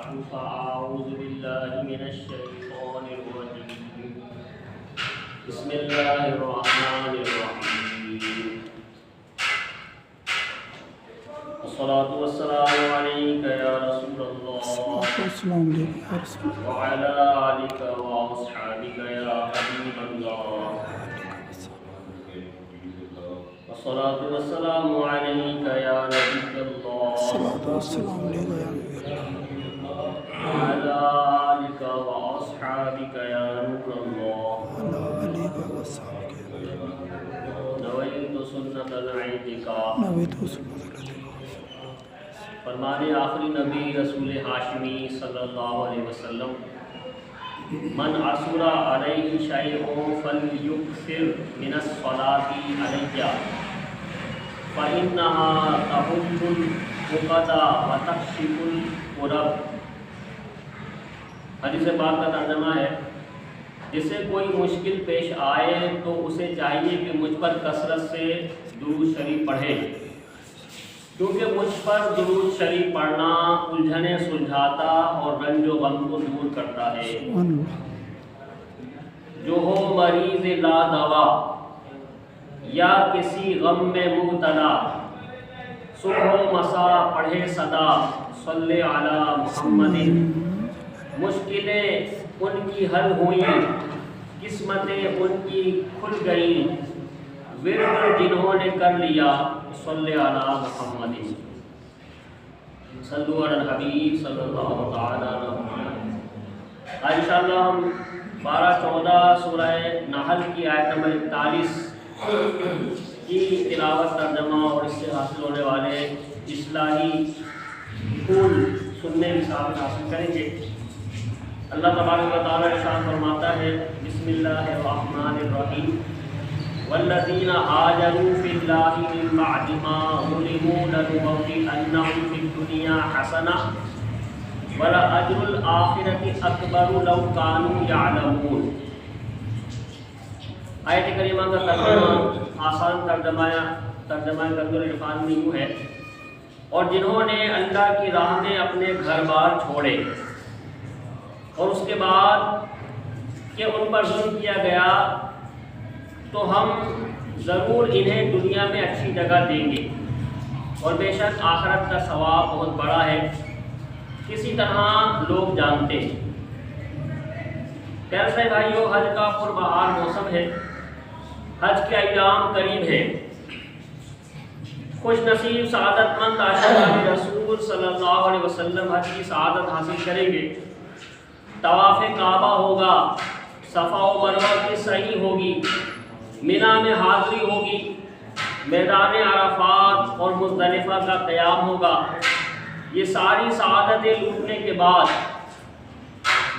فأعوذ بالله من الشيطان الرجيم بسم الله الرحمن الرحيم والصلاة والسلام عليك يا رسول الله وعلى آلك وأصحابك يا حبيب الله والصلاة والسلام عليك يا نبي الله وعلى آلك وأصحابك يا نور الله نويت سنة الاعتكاف فرمانے آخری نبی رسول ہاشمی صلی اللہ علیہ وسلم من عثر علیہ شیء فلیکثر من الصلاۃ علیہ فإنها تحل العقد وتکشف الکرب۔ حدیث پاک کا ترجمہ ہے، جسے کوئی مشکل پیش آئے تو اسے چاہیے کہ مجھ پر کثرت سے درود شریف پڑھے، کیونکہ مجھ پر درود شریف پڑھنا الجھنیں سلجھاتا اور رنج و غم کو دور کرتا ہے۔ جو ہو مریض لا دوا یا کسی غم میں مبتلا، صبح و مسا پڑھے صدا صلی علی محمد۔ مشکلیں ان کی حل ہوئیں، قسمتیں ان کی کھل گئیں، ورد جنہوں نے کر لیا صلی علی محمد۔ صلو علی الحبیب صلی اللہ تعالی علیہ وسلم۔ آج انشاءاللہ ہم 12-14 سورہ نحل کی آیت نمبر 41 کی تلاوت، ترجمہ اور اس سے حاصل ہونے والے اصلاحی پھول سننے کی سعادت حاصل کریں گے۔ اللہ تبارک و تعالیٰ ارشاد فرماتا ہے، بسم اللہ الرحمن الرحیم، والذین ہاجروا فی اللہ من بعد ما ظلموا لنبوئنہم فی الدنیا حسنہ ولأجر الآخرۃ اکبر لو کانوا یعلمون۔ آیت کریمہ کا ترجمہ آسان ترجمہ کنز العرفان میں یوں ہے، اور جنہوں نے اللہ کی راہ میں اپنے گھر بار چھوڑے اور اس کے بعد کہ ان پر ظلم کیا گیا تو ہم ضرور انہیں دنیا میں اچھی جگہ دیں گے، اور بے شک آخرت کا ثواب بہت بڑا ہے، کسی طرح لوگ جانتے ہیں۔ پیارے سے بھائیو، حج کا پربہار موسم ہے، حج کے ایام قریب ہیں۔ خوش نصیب سعادت مند عاشقان رسول صلی اللہ علیہ وسلم حج کی سعادت حاصل کریں گے۔ طواف کعبہ ہوگا، صفا و مروہ کی سعی ہوگی، منی میں حاضری ہوگی، میدان عرفات اور مزدلفہ کا قیام ہوگا۔ یہ ساری سعادتیں لوٹنے کے بعد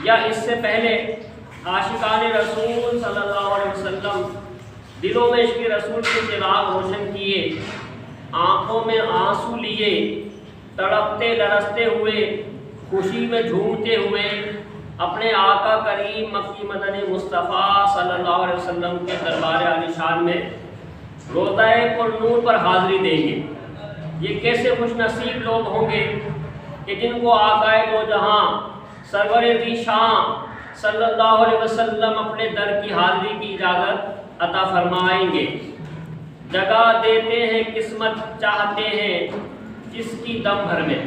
یا اس سے پہلے عاشقان رسول صلی اللہ علیہ وسلم دلوں میں عشق رسول کے چراغ روشن کیے، آنکھوں میں آنسو لیے، تڑپتے لرزتے ہوئے، خوشی میں جھومتے ہوئے اپنے آقا کریم مکی مدنی مصطفیٰ صلی اللہ علیہ وسلم کے دربار عالی شان میں روضہ پر نور پر حاضری دیں گے۔ یہ کیسے خوش نصیب لوگ ہوں گے کہ جن کو آقا دو جہاں سرور ذی شان صلی اللہ علیہ وسلم اپنے در کی حاضری کی اجازت عطا فرمائیں گے۔ جگہ دیتے ہیں قسمت چاہتے ہیں جس کی دم بھر میں،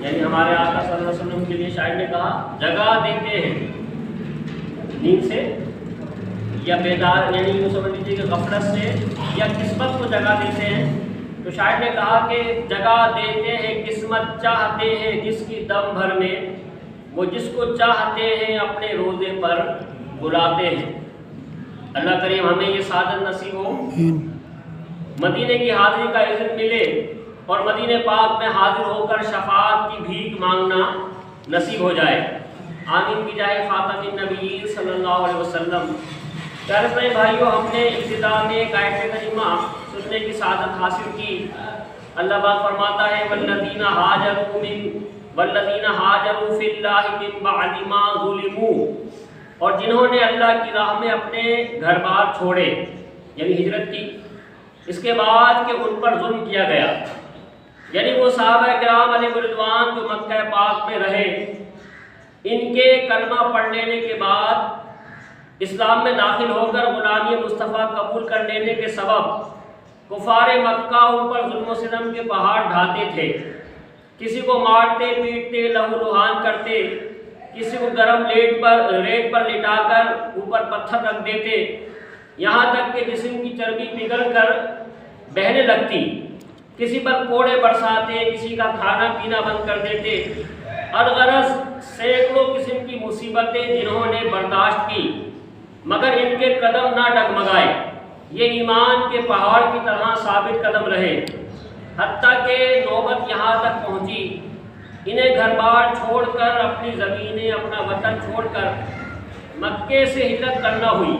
یعنی ہمارے آقا صلی اللہ علیہ وسلم کے لیے شاعر نے کہا جگہ دیتے ہیں، نیند سے یا بیدار، یعنی یوں سمجھ لیجیے کہ غفلت سے یا قسمت کو جگہ دیتے ہیں۔ تو شاعر نے کہا کہ جگہ دیتے ہیں قسمت چاہتے ہیں جس کی دم بھر میں، وہ جس کو چاہتے ہیں اپنے روزے پر بلاتے ہیں۔ اللہ کریم ہمیں یہ سعادت نصیب ہو، مدینے کی حاضری کا عزت ملے اور مدینے پاک میں حاضر ہو کر شفاعت کی بھیک مانگنا نصیب ہو جائے۔ آمین کی جائے خاتم النبیین صلی اللہ علیہ وسلم۔ پیارے بھائی بھائیو، ہم نے ابتدا میں ایک آیت کریمہ سننے کی سعادت حاصل کی۔ اللہ پاک فرماتا ہے والذین ہاجروا فی اللہ من بعد ما ظلموا، اور جنہوں نے اللہ کی راہ میں اپنے گھر بار چھوڑے، یعنی ہجرت کی، اس کے بعد کہ ان پر ظلم کیا گیا۔ یعنی وہ صحابہ کرام علیہ رضوان جو مکہ پاک میں رہے، ان کے کلمہ پڑھ لینے کے بعد اسلام میں داخل ہو کر غلامی مصطفیٰ قبول کر لینے کے سبب کفار مکہ ان پر ظلم و ستم کے پہاڑ ڈھاتے تھے، کسی کو مارتے پیٹتے لہو لہان کرتے، کسی کو گرم ریت پر لٹا کر اوپر پتھر رکھ دیتے، یہاں تک کہ جسم کی چربی پگھل کر بہنے لگتی، کسی پر کوڑے برساتے، کسی کا کھانا پینا بند کر دیتے، الغرض سینکڑوں قسم کی مصیبتیں جنہوں نے برداشت کی مگر ان کے قدم نہ ڈگمگائے، یہ ایمان کے پہاڑ کی طرح ثابت قدم رہے، حتیٰ کہ نوبت یہاں تک پہنچی انہیں گھر بار چھوڑ کر، اپنی زمینیں، اپنا وطن چھوڑ کر مکے سے ہجرت کرنا ہوئی۔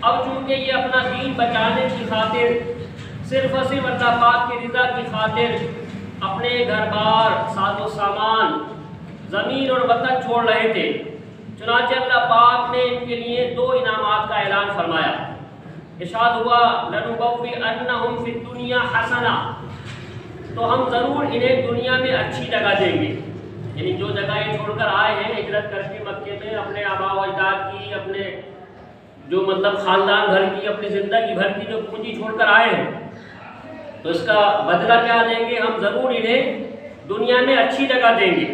اب چونکہ یہ اپنا دین بچانے کی خاطر صرف اور صرف اللہ پاک کی رضا کی خاطر اپنے گھر بار، ساز و سامان، زمین اور وطن چھوڑ رہے تھے، چنانچہ اللہ پاک نے ان کے لیے 2 انعامات کا اعلان فرمایا۔ ارشاد ہوا لَنُبَوِّئَنَّهُمْ فِي الدُّنْيَا حَسَنَةً، تو ہم ضرور انہیں دنیا میں اچھی جگہ دیں گے، یعنی جو جگہ یہ چھوڑ کر آئے ہیں ہجرت کر کے مکے میں، اپنے آباء و اجداد کی، اپنے جو خاندان بھر کی، اپنی زندگی بھر کی جو پونجی چھوڑ کر آئے ہیں، تو اس کا بدلہ کیا دیں گے؟ ہم ضرور انہیں دنیا میں اچھی جگہ دیں گے۔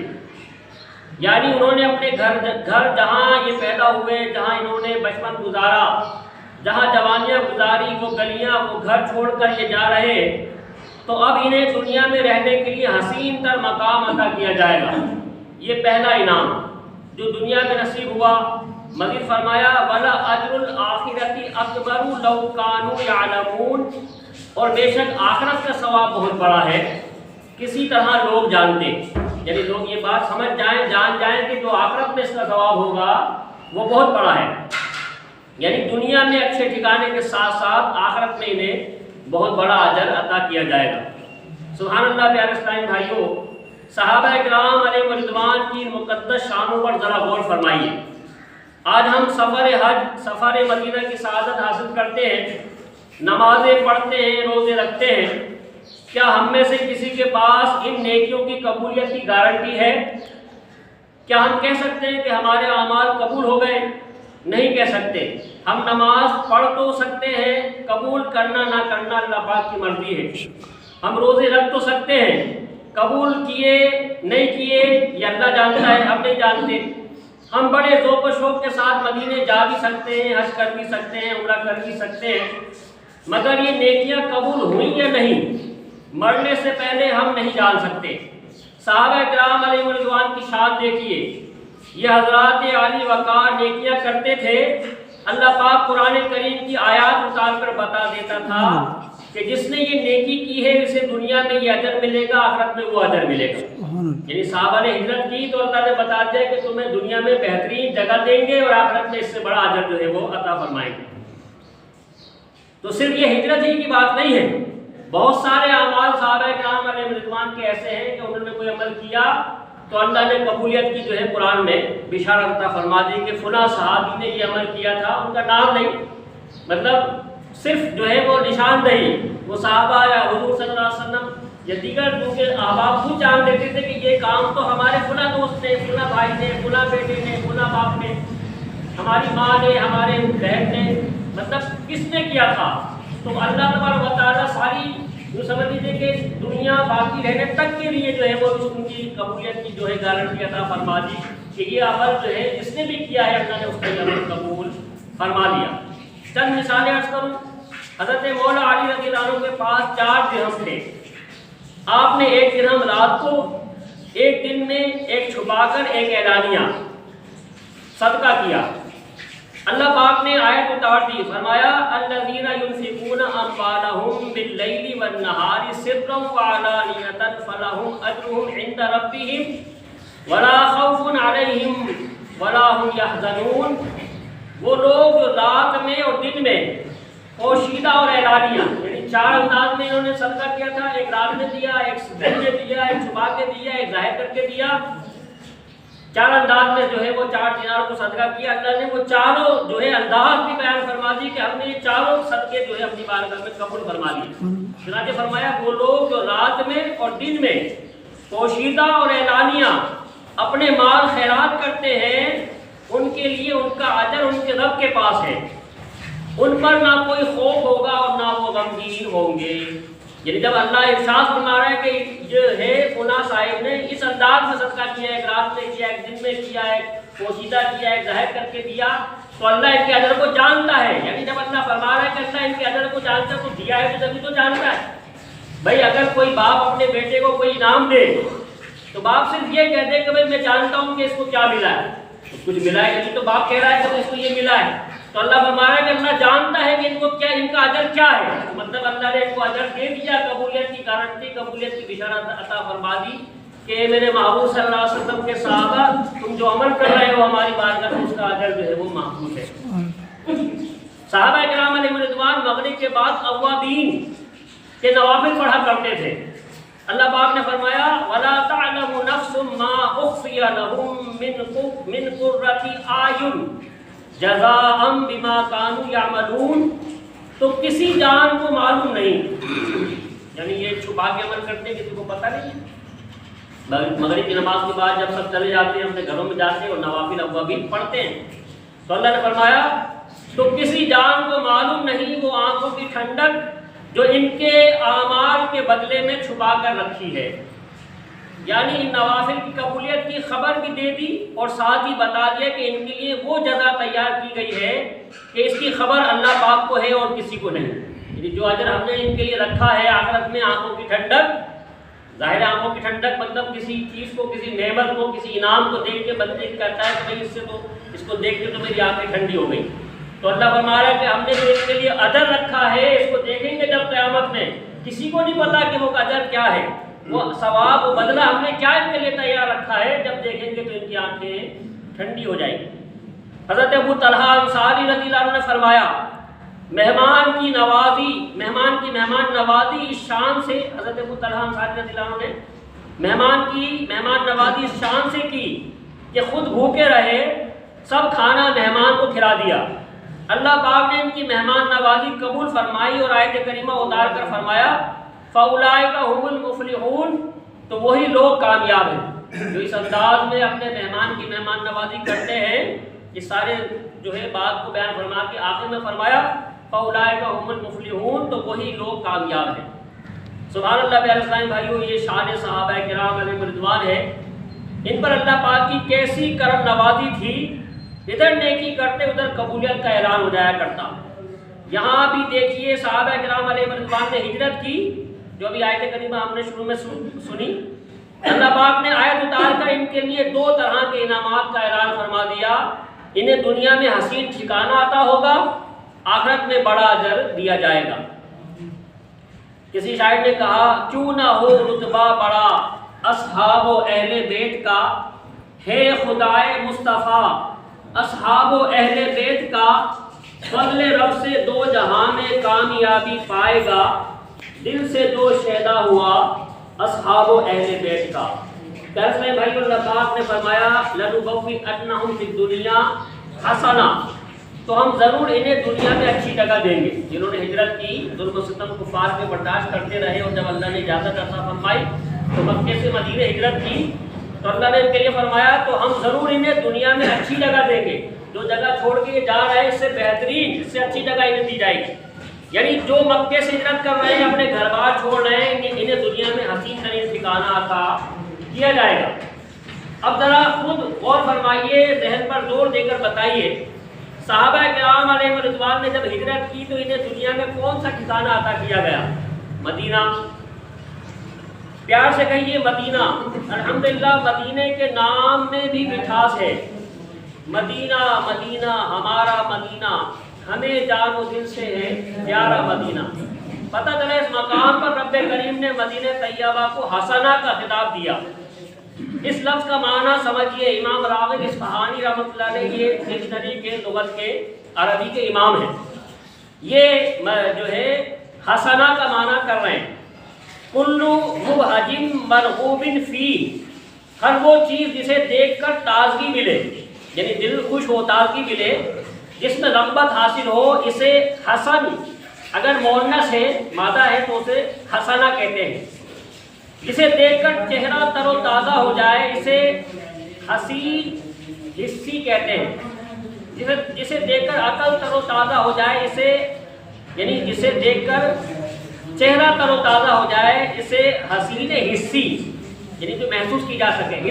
یعنی انہوں نے اپنے گھر جہاں یہ پیدا ہوئے، جہاں انہوں نے بچپن گزارا، جہاں جوانیاں گزاری، وہ گلیاں، وہ گھر چھوڑ کر یہ جا رہے، تو اب انہیں دنیا میں رہنے کے لیے حسین تر مقام عطا کیا جائے گا۔ یہ پہلا انعام جو دنیا میں نصیب ہوا۔ مزید فرمایا وَلَأَجْرُ الْآخِرَةِ أَكْبَرُ لَوْ كَانُوا يَعْلَمُونَ، اور بے شک آخرت کا ثواب بہت بڑا ہے، کسی طرح لوگ جانتے، یعنی لوگ یہ بات سمجھ جائیں، جان جائیں کہ جو آخرت میں اس کا ثواب ہوگا وہ بہت بڑا ہے، یعنی دنیا میں اچھے ٹھکانے کے ساتھ ساتھ آخرت میں انہیں بہت بڑا اجر عطا کیا جائے گا۔ سبحان اللہ۔ پیارے اسلامی بھائیوں، صحابہ کرام علیہ رضوان کی مقدس شانوں پر ذرا غور فرمائیے۔ آج ہم سفر حج، سفر مدینہ کی سعادت حاصل کرتے ہیں، نمازیں پڑھتے ہیں، روزے رکھتے ہیں، کیا ہم میں سے کسی کے پاس ان نیکیوں کی قبولیت کی گارنٹی ہے؟ کیا ہم کہہ سکتے ہیں کہ ہمارے اعمال قبول ہو گئے؟ نہیں کہہ سکتے۔ ہم نماز پڑھ تو سکتے ہیں، قبول کرنا نہ کرنا اللہ پاک کی مرضی ہے۔ ہم روزے رکھ تو سکتے ہیں، قبول کیے نہیں کیے یہ اللہ جانتا ہے، ہم نہیں جانتے۔ ہم بڑے ذوق و شوق کے ساتھ مدینے جا بھی سکتے ہیں، حج کر بھی سکتے ہیں، عمرہ کر بھی سکتے ہیں، مگر یہ نیکیاں قبول ہوئیں یا نہیں، مرنے سے پہلے ہم نہیں جان سکتے۔ صحابہ کرام علیہ رضوان کی شان دیکھیے، یہ حضرات عالی وقار نیکیاں کرتے تھے، اللہ پاک قرآن کریم کی آیات اتار کر بتا دیتا تھا کہ جس نے یہ نیکی کی ہے اسے دنیا میں یہ اجر ملے گا، آخرت میں وہ اجر ملے گا۔ یعنی صحابہ نے ہجرت کی تو اللہ نے بتا دیا کہ تمہیں دنیا میں بہترین جگہ دیں گے اور آخرت میں اس سے بڑا اجر جو ہے وہ عطا فرمائیں گے۔ تو صرف یہ ہجرت ہی کی بات نہیں ہے، بہت سارے اعمال صحابہ کرام علیہ رضوان کے ایسے ہیں کہ انہوں نے کوئی عمل کیا تو اللہ نے قبولیت کی جو ہے قرآن میں بشارت عطا فرما دی کہ فلاں صحابی نے یہ عمل کیا تھا، ان کا نام نہیں، مطلب صرف جو ہے وہ نشاندہی، وہ صحابہ یا حضور صلی اللہ علیہ وسلم یا دیگر کیونکہ احباب خود جان دیتے تھے کہ یہ کام تو ہمارے فلاں دوست نے، فلاں بھائی نے، فلاں بیٹے نے، فلاں باپ نے، ہماری ماں نے، ہمارے بہن نے، مطلب کس نے کیا تھا۔ تو اللہ تبارک و تعالیٰ ساری جو سمجھ لیجیے کہ دنیا باقی رہنے تک کے لیے جو ہے وہ ان کی قبولیت کی جو ہے گارنٹی عطا فرما دی کہ یہ عمل جو ہے جس نے بھی کیا ہے اللہ نے اس کا عمل قبول فرما لیا۔ چند مثالیں عرض کروں۔ حضرت مولا علی رضی اللہ عنہ کے پاس 4 درہم تھے، آپ نے 1 درہم رات کو، 1 دن میں 1 چھپا کر 1 اعلانیہ صدقہ کیا۔ اللہ پاک نے آیت اتار دی، فرمایا الذین ينفقون اموالهم باللیل والنہار سرا وعلانیۃ فلہم اجرهم عند ربهم ولا خوف علیہم ولا هم یحزنون۔ وہ لوگ جو رات میں اور دن میں پوشیدہ اور اعلانیہ، یعنی 4 انداز میں انہوں نے صدقہ کیا تھا، 1 رات میں دیا، 1 دن میں دیا، 1 چھپا کے دیا، 1 ظاہر کر کے دیا۔ چار انداز میں جو ہے وہ 4 دینار کو صدقہ کیا. اللہ نے وہ چاروں جو ہے انداز بھی بیان فرما دی کہ ہم نے یہ چاروں صدقے جو ہے اپنی بارگاہ میں قبول فرما لیے. چنانچہ فرمایا وہ لوگ جو رات میں اور دن میں پوشیدہ اور اعلانیہ اپنے مال خیرات کرتے ہیں ان کے لیے ان کا اجر ان کے رب کے پاس ہے. ان پر نہ کوئی خوف ہوگا اور نہ وہ غمگین ہوں گے. یعنی جب اللہ ارشاد فرما رہا ہے کہ جو ہے فلاں صاحب نے اس انداز میں صدقہ کیا ہے، ایک رات میں کیا، ایک دن میں کیا ہے، پوشیدہ کیا ہے، ظاہر کر کے دیا، تو اللہ ان کے اجر کو جانتا ہے. یعنی جب اللہ فرما رہا ہے کہ اللہ ان کے اجر کو جانتا ہے تو دیا ہے تو تبھی تو جانتا ہے. بھائی اگر کوئی باپ اپنے بیٹے کو کوئی انعام دے تو باپ صرف یہ کہہ دے کہ بھائی میں جانتا ہوں کہ اس کو کیا ملا ہے، کچھ ملا ہے نہیں تو باپ کہہ رہا ہے کہ اس کو یہ ملا ہے. تو اللہ فرما رہا ہے کہ اللہ جانتا ہے کہ ان کو کیا، ان کا اجر کیا ہے. مطلب اللہ نے ان کو اجر دے دیا، قبولیت کی گارنٹی، قبولیت کی بشارت عطا فرما دی کہ میرے محبوب صلی اللہ علیہ وسلم کے صحابہ تم جو عمل کر رہے ہو ہماری بارگاہ میں اس کا اجر جو ہے وہ محفوظ ہے. صحابہ کرام علیہ رضوان مغرب کے بعد اوابین کے نوافل پڑھا کرتے تھے. اللہ پاک نے فرمایا وَلَا تَعْلَمُ نَفْسٌ مَا أُخْفِيَ لَهُم مِّن قُرَّةِ أَعْيُنٍ جزاءً بما كانوا يعملون. تو کسی جان کو معلوم نہیں، یعنی یہ چھپا کے عمل کرتے ہیں کسی کو پتہ نہیں ہے. مغرب کی نماز کے بعد جب سب چلے جاتے ہیں اپنے گھروں میں جاتے ہیں اور نوافل اوابین پڑھتے ہیں تو اللہ نے فرمایا تو کسی جان کو معلوم نہیں وہ آنکھوں کی ٹھنڈک جو ان کے اعمال کے بدلے میں چھپا کر رکھی ہے. یعنی ان نوافل کی قبولیت کی خبر بھی دے دی اور ساتھ ہی بتا دیا کہ ان کے لیے وہ جزا تیار کی گئی ہے کہ اس کی خبر اللہ پاک کو ہے اور کسی کو نہیں. یعنی جو اجر ہم نے ان کے لیے رکھا ہے آخرت میں، آنکھوں کی ٹھنڈک، ظاہر آنکھوں کی ٹھنڈک مطلب کسی چیز کو، کسی نعمت کو، کسی انعام کو دیکھ کے بندے کہتا ہے کہ بھائی اس سے تو اس کو دیکھ کے تو میری آنکھیں ٹھنڈی ہو گئی. تو اللہ فرما رہا ہے کہ ہم نے جو اس کے لیے اجر رکھا ہے اس کو دیکھیں گے جب قیامت میں. کسی کو نہیں پتا کہ وہ اجر کیا ہے، وہ ثواب و بدلہ ہم نے کیا ان کے لیے تیار رکھا ہے. جب دیکھیں گے تو ان کی آنکھیں ٹھنڈی ہو جائیں گی. حضرت ابو طلحہ انصاری رضی اللہ عنہ نے فرمایا مہمان کی مہمان نوازی اس شان سے، حضرت ابو طلحہ انصاری رضی اللہ عنہ نے مہمان نوازی اس شان سے کی کہ خود بھوکے رہے، سب کھانا مہمان کو کھلا دیا. اللہ پاک نے ان کی مہمان نوازی قبول فرمائی اور آیت کریمہ اتار کر فرمایا فَأُولَٰئِكَ هُمُ الْمُفْلِحُونَ. تو وہی لوگ کامیاب ہیں جو اس انداز میں اپنے مہمان کی مہمان نوازی کرتے ہیں. یہ سارے جو ہے بات کو بیان فرما کے آخر میں فرمایا فَأُولَٰئِكَ هُمُ الْمُفْلِحُونَ. تو وہی لوگ کامیاب ہیں. سبحان اللہ. پیارے اسلامی بھائیو، یہ شان صحابہ کرام علیہم رضوان ہے. ان پر اللہ پاک کی کیسی کرم نوازی تھی، ادھر نیکی کرتے ادھر قبولیت کا اعلان ہو جایا کرتا. یہاں بھی دیکھیے صحابہ کرام علیہ رضوان نے ہجرت کی، جو ابھی آیت کریمہ ہم نے شروع میں سنی. اللہ پاک نے آیت اتار کر ان کے لیے 2 طرح کے انعامات کا اعلان فرما دیا. انہیں دنیا میں حسین ٹھکانہ عطا ہوگا، آخرت میں بڑا اجر دیا جائے گا. کسی شاعر نے کہا کیوں نہ ہو رتبہ بڑا اصحاب و اہل بیت کا، ہے خدائے مصطفیٰ اصحاب و اہل بیت کا، فضل رب سے 2 جہاں میں کامیابی پائے گا، دل سے جو شیدا ہوا اصحاب و اہل بیت کا. کیسے بھائی اللہ پاک نے فرمایا لَنُبَوِّئَنَّهُمْ فِي الدُّنْيَا حَسَنَةً. تو ہم ضرور انہیں دنیا میں اچھی جگہ دیں گے. جنہوں نے ہجرت کی، ظلم و ستم کفار کے برداشت کرتے رہے اور جب اللہ نے اجازت عطا فرمائی تو مکے سے مدینہ ہجرت کی تو اللہ نے ان کے لیے فرمایا تو ہم ضرور انہیں دنیا میں اچھی جگہ دیں گے. جو جگہ چھوڑ کے جا رہے ہیں اس سے بہترین، اس سے اچھی جگہ انہیں دی جائے گی. یعنی جو مکے سے ہجرت کر رہے ہیں، اپنے گھر بار چھوڑ رہے ہیں، انہیں دنیا میں حسین ترین ٹھکانہ عطا کیا جائے گا. اب ذرا خود غور فرمائیے، ذہن پر زور دے کر بتائیے صحابہ کرام علیہ رضوان نے جب ہجرت کی تو انہیں دنیا میں کون سا ٹھکانہ عطا کیا گیا؟ مدینہ. پیار سے کہیے مدینہ. الحمدللہ مدینہ کے نام میں بھی مٹھاس ہے. مدینہ مدینہ ہمارا مدینہ، ہمیں جان و دل سے ہے پیارا مدینہ. پتہ چلے اس مقام پر رب کریم نے مدینہ طیبہ کو حسنہ کا خطاب دیا. اس لفظ کا معنی سمجھیے. امام راغب اصفہانی رحمۃ اللہ علیہ یہ ڈکشنری کے لغت کے عربی کے امام ہیں. یہ جو ہے حسنہ کا معنی کر رہے ہیں کلو مبہج مرغوب فی، ہر وہ چیز جسے دیکھ کر تازگی ملے، یعنی دل خوش ہو، تازگی ملے، جس میں رغبت حاصل ہو، اسے حسن، اگر مؤنث ہے مادہ ہے تو اسے حسنہ کہتے ہیں۔ جسے دیکھ کر چہرہ تر و تازہ ہو جائے اسے حسین حسی کہتے ہیں۔ جسے دیکھ کر عقل تر و تازہ ہو جائے اسے، یعنی جسے دیکھ کر چہرہ تر و تازہ ہو جائے اسے حسین حسی، یعنی جو محسوس کی جا سکے،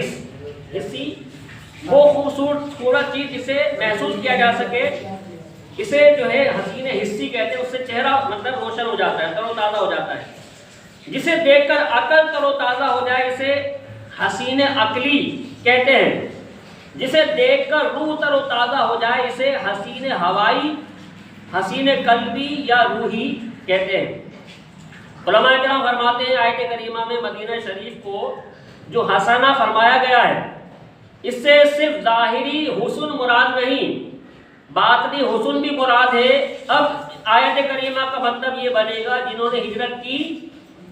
حسی وہ خوبصورت چیز جسے محسوس کیا جا سکے، اسے جو ہے حسین حسی کہتے ہیں۔ اس سے چہرہ مطلب روشن ہو جاتا ہے، تر و تازہ ہو جاتا ہے۔ جسے دیکھ کر عقل تر و تازہ ہو جائے اسے حسین عقلی کہتے ہیں۔ جسے دیکھ کر روح تر و تازہ ہو جائے اسے حسین ہوائی، حسین قلبی یا روحی کہتے ہیں۔ علماء کرام فرماتے ہیں آیت کریمہ میں مدینہ شریف کو جو حسنہ فرمایا گیا ہے، اس سے صرف ظاہری حسن مراد نہیں، باطنی حسن بھی مراد ہے۔ اب آیت کریمہ کا مطلب یہ بنے گا جنہوں نے ہجرت کی،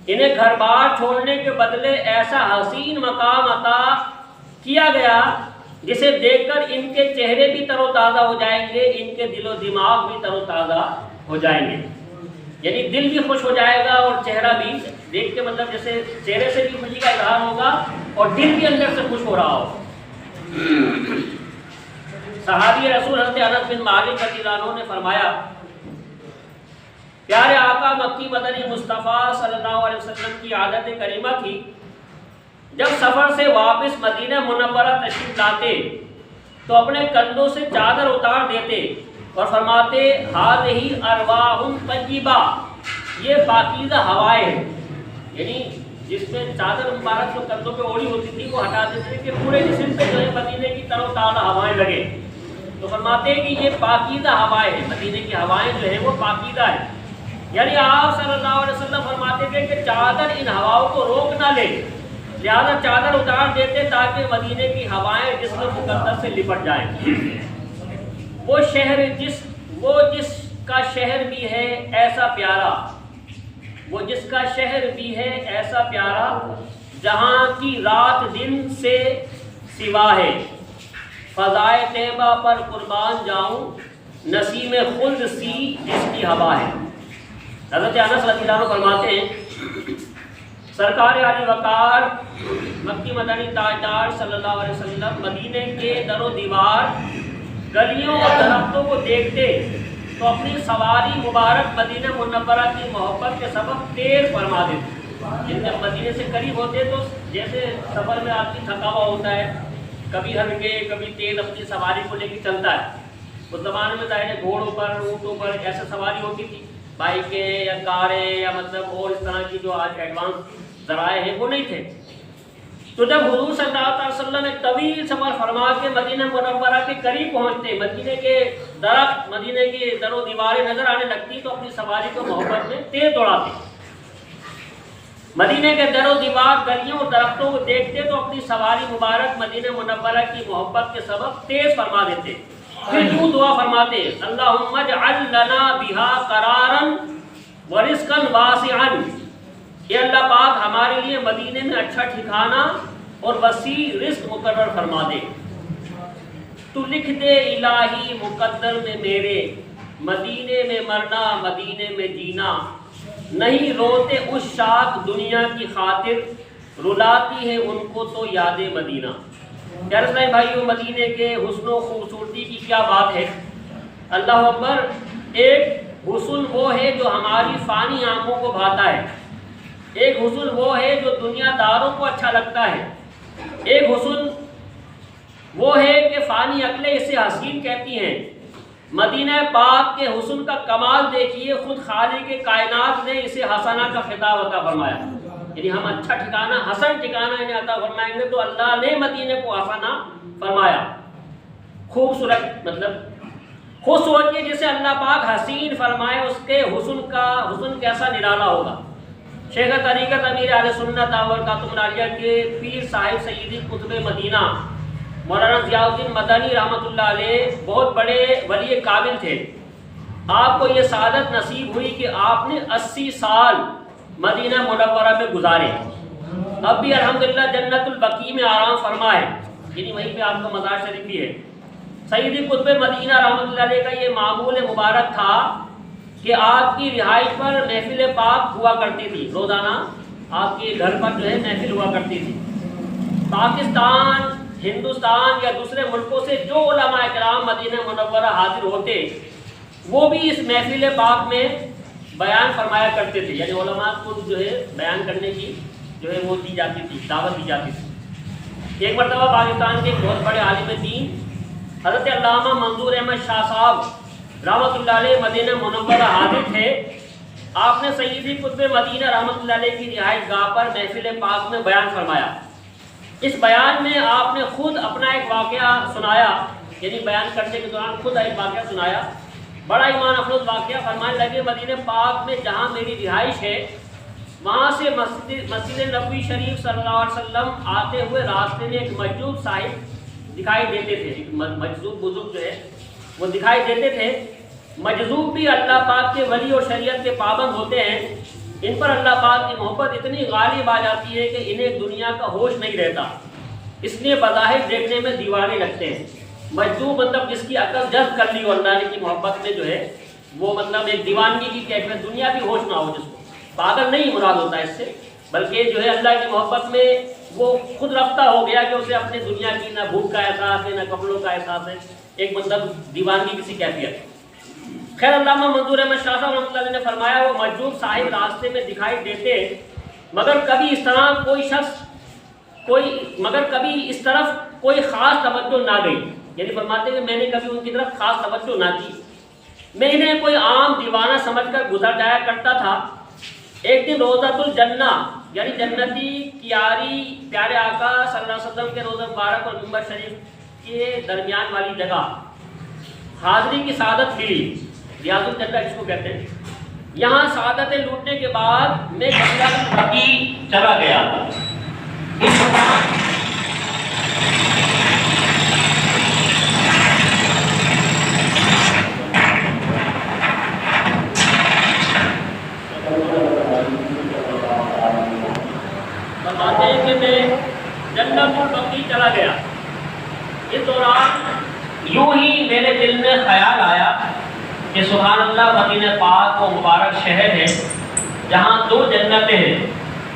انہیں گھر بار چھوڑنے کے بدلے ایسا حسین مقام عطا کیا گیا جسے دیکھ کر ان کے چہرے بھی تر و تازہ ہو جائیں گے، ان کے دل و دماغ بھی تر و تازہ ہو جائیں گے، یعنی دل بھی خوش ہو جائے گا اور چہرہ بھی دیکھ کے مطلب جیسے چہرے سے بھی خوشی کا اظہار ہوگا اور دل بھی اندر سے خوش ہو رہا ہو۔ صحابی رسول حضرت انس بن مالک رضی اللہ عنہ نے فرمایا، پیارے آقا مکی مدنی مصطفیٰ صلی اللہ علیہ وسلم کی عادت کریمہ تھی، جب سفر سے واپس مدینہ منورہ تشریف لاتے تو اپنے کندھوں سے چادر اتار دیتے اور فرماتے ہذہ ارواح طیبہ، یہ پاکیزہ ہوائیں ہیں، یعنی جس میں چادر مبارک جو کندھوں پہ اوڑھی ہوتی تھی وہ ہٹا دیتے کہ پورے جسم پہ جو ہے مدینے کی تر و تازہ ہوائیں لگے، تو فرماتے ہیں کہ یہ پاکیزہ ہوائیں ہیں، مدینے کی ہوائیں جو ہیں وہ پاکیزہ ہیں۔ یعنی آپ صلی اللہ علیہ وسلم فرماتے تھے کہ چادر ان ہواؤں کو روک نہ لے، لہذا چادر اتار دیتے تاکہ مدینے کی ہوائیں جسم مقدس سے لپٹ جائیں۔ وہ جس کا شہر بھی ہے ایسا پیارا، وہ جس کا شہر بھی ہے ایسا پیارا، جہاں کی رات دن سے سوا ہے، فضائے طیبہ پر قربان جاؤں، نسیم خلد سی جس کی ہوا ہے۔ حضرت انس رضی اللہ عنہ فرماتے ہیں سرکار علی وقار مکی مدنی تاجدار صلی اللہ علیہ وسلم مدینے کے در و دیوار، گلیوں اور درختوں کو دیکھتے تو اپنی سواری مبارک مدینہ منورہ کی محبت کے سبب تیز فرما دیتے۔ جب مدینے سے قریب ہوتے تو جیسے سفر میں آدمی تھکا ہوا ہوتا ہے، کبھی ہلکے کبھی تیز اپنی سواری کو لے کے چلتا ہے۔ اس زمانے میں ظاہر گھوڑوں پر، اونٹوں پر ایسے سواری ہوتی تھی، بائکیں یا کاریں یا مطلب اور اس طرح کی جو آج ایڈوانس ذرائع ہیں وہ نہیں تھے۔ تو جب حضور صلی اللہ علیہ وسلم ایک طویل سفر فرما کے مدینہ منورہ کے قریب پہنچتے، مدینے کے درخت، مدینے کی در و دیواریں نظر آنے لگتی تو اپنی سواری کو محبت میں تیز دوڑاتے۔ مدینے کے در و دیوار، گلیوں اور درختوں کو دیکھتے تو اپنی سواری مبارک مدینہ منورہ کی محبت کے سبب تیز فرما دیتے۔ پھر یوں دعا فرماتے اللہم اجعل لنا بہا قرارا ورزقا واسعا، اے اللہ پاک ہمارے لیے مدینے میں اچھا ٹھکانہ اور وسیع رزق مقرر فرما دے۔ تو لکھ دے الہی مقدر میں میرے، مدینے میں مرنا مدینے میں جینا، نہیں روتے اس شاک دنیا کی خاطر، رلاتی ہے ان کو تو یاد مدینہ۔ پیارے اسلامی بھائیو، مدینے کے حسن و خوبصورتی کی کیا بات ہے، اللہ اکبر۔ ایک حسن وہ ہے جو ہماری فانی آنکھوں کو بھاتا ہے، ایک حسن وہ ہے جو دنیا داروں کو اچھا لگتا ہے، ایک حسن وہ ہے کہ فانی عقلیں اسے حسین کہتی ہیں۔ مدینہ پاک کے حسن کا کمال دیکھیے، خود خالق کائنات نے اسے حسنہ کا خطاب عطا فرمایا، یعنی ہم اچھا ٹھکانہ، حسن ٹھکانہ انہیں عطا فرمائیں گے تو اللہ نے مدینے کو حسنہ فرمایا، خوبصورت مطلب خوش ہوتی ہے جسے اللہ پاک حسین فرمائے، اس کے حسن کیسا نرالا ہوگا۔ شیخ طریقت امیر اہل سنت اور خاتم الانبیاء کے پیر صاحب سیدی قطب مدینہ مولانا ضیاء الدین مدنی رحمۃ اللہ علیہ بہت بڑے ولی کامل تھے۔ آپ کو یہ سعادت نصیب ہوئی کہ آپ نے 80 سال مدینہ منورہ میں گزارے۔ اب بھی الحمدللہ جنت البقیع میں آرام فرما ہے، یعنی وہیں پہ آپ کا مزار شریف بھی ہے۔ سیدی قطب مدینہ رحمۃ اللہ علیہ کا یہ معمول مبارک تھا کہ آپ کی رہائش پر محفل پاک ہوا کرتی تھی، روزانہ آپ کے گھر پر جو ہے محفل ہوا کرتی تھی۔ پاکستان، ہندوستان یا دوسرے ملکوں سے جو علماء کرام مدینہ منورہ حاضر ہوتے وہ بھی اس محفل پاک میں بیان فرمایا کرتے تھے، یعنی علماء کو جو ہے بیان کرنے کی جو ہے وہ دی جاتی تھی، دعوت دی جاتی تھی۔ ایک مرتبہ پاکستان کے بہت بڑے عالم دین حضرت علامہ منظور احمد شاہ صاحب رحمۃ اللہ علیہ مدینہ منورہ حاضر تھے۔ آپ نے سیدی قطب مدینہ رحمۃ اللہ علیہ کی رہائش گاہ پر محفل پاک میں بیان فرمایا۔ اس بیان میں آپ نے خود اپنا ایک واقعہ سنایا، یعنی بیان کرنے کے دوران خود ایک واقعہ سنایا، بڑا ایمان افروز واقعہ۔ فرمانے لگے مدینہ پاک میں جہاں میری رہائش ہے وہاں سے مسجد نبوی شریف صلی اللہ علیہ وسلم آتے ہوئے راستے میں ایک مجذوب صاحب دکھائی دیتے تھے، مجذوب بزرگ جو ہے وہ دکھائی دیتے تھے۔ مجذوب بھی اللہ پاک کے ولی اور شریعت کے پابند ہوتے ہیں، ان پر اللہ پاک کی محبت اتنی غالب آ جاتی ہے کہ انہیں دنیا کا ہوش نہیں رہتا، اس لیے بظاہر دیکھنے میں دیوانے لگتے ہیں۔ مجذوب مطلب جس کی عقل جذب کر لی ہو اللہ کی محبت میں جو ہے وہ مطلب ایک دیوانگی کی کیفیت، دنیا کی ہوش نہ ہو، جس کو پاگل نہیں مراد ہوتا اس سے، بلکہ جو ہے اللہ کی محبت میں وہ خود رفتہ ہو گیا کہ اسے اپنے دنیا کی نہ بھوک کا احساس ہے نہ کپڑوں کا احساس ہے، ایک مطلب دیوانگی کسی کیفیت۔ خیر، علامہ منظور احمد شاہ صاحب رحمۃ اللہ علیہ نے فرمایا وہ مجذوب صاحب راستے میں دکھائی دیتے مگر کبھی اس طرح کوئی خاص توجہ نہ گئی، یعنی فرماتے ہیں کہ میں نے کبھی ان کی طرف خاص توجہ نہ کی، میں انہیں کوئی عام دیوانہ سمجھ کر گزر جایا کرتا تھا۔ ایک دن روضۃ الجنہ یعنی جنتی کیاری پیارے آقا صلی اللہ علیہ وسلم کے روضہ مبارک اور منبر شریف کے درمیان والی جگہ حاضری کی سعادت ملی، ریاض الجنہ جس کو کہتے ہیں۔ یہاں سعادتیں لوٹنے کے بعد میں بنگلہ البقیع چلا گیا۔ بتاتے ہیں کہ میں جنت البقیع چلا گیا۔ اس دوران یوں ہی میرے دل میں خیال آیا کہ سبحان اللہ، مدینہ پاک وہ مبارک شہر ہے جہاں دو جنتیں ہیں،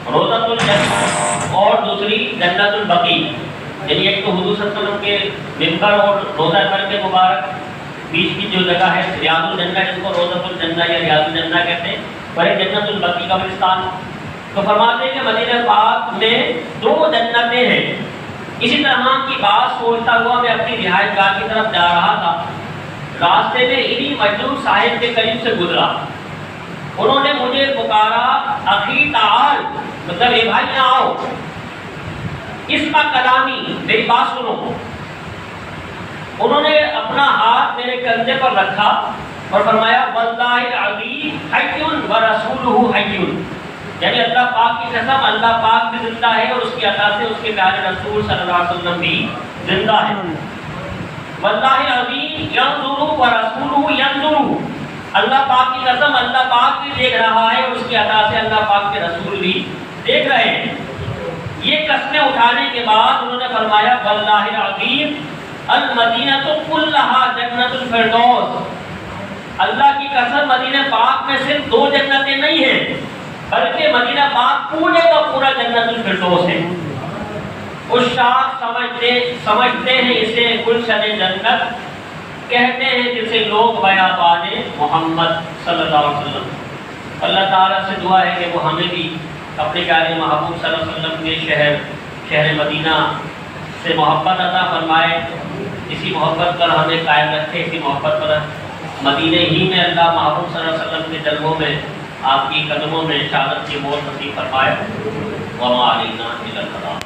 روضۃ الجنہ اور دوسری جنت البقیع، یعنی ایک تو حضور صلی اللہ علیہ وسلم کے منبر اور روضہ پر کے مبارک بیچ کی جو جگہ ہے ریاض الجنہ، جس کو روضۃ الجنہ یا ریاض الجنہ کہتے ہیں، اور ایک جنت البقیع قبرستان۔ تو فرماتے ہیں کہ مدینہ پاک میں دو جنتیں ہیں۔ اسی طرح کی بات سوچتا ہوا میں اپنی رہائش گاہ کی طرف جا رہا تھا، راستے میں انہی مجذوب صاحب کے قریب سے گزرا۔ انہوں نے مجھے پکارا، اخی تعال، مطلب اے بھائی یہاں آؤ، اسمع کلامی، میری بات سنو۔ انہوں نے اپنا ہاتھ میرے کندھے پر رکھا اور فرمایا واللہ العظیم حی ورسولہ حی، یعنی اللہ پاک کی قسم، اللہ پاک بھی زندہ ہے اور اس کی عطا سے اس کے پیارے رسول صلی اللہ علیہ وسلم بھی زندہ ہے۔ واللہ العظیم ینظر ورسولہ ینظر، اللہ پاک کی قسم، اللہ پاک بھی دیکھ رہا ہے اور اس کی عطا سے اللہ پاک کے رسول بھی دیکھ رہے ہیں۔ یہ قسمیں اٹھانے کے بعد انہوں نے فرمایا واللہ العظیم المدینہ کلھا جنت الفردوس، اللہ کی قسم مدینہ پاک میں صرف دو جنتیں نہیں ہیں بلکہ مدینہ پاک پورے کا پورا جنت الفردوس ہے۔ عشاق سمجھتے ہیں اسے گلشن جنت، کہتے ہیں جسے لوگ بیابان محمد صلی اللہ علیہ وسلم۔ اللہ تعالیٰ سے دعا ہے کہ وہ ہمیں بھی اپنے پیارے محبوب صلی اللہ علیہ وسلم کے شہر مدینہ سے محبت عطا فرمائے، اسی محبت پر ہمیں قائم رکھے، اسی محبت پر مدینہ ہی میں اللہ محبوب صلی اللہ علیہ وسلم کے جلووں میں، آپ کی قدموں میں شہادت کی موت نصیب فرمائے۔ وما علینا الا البلاغ۔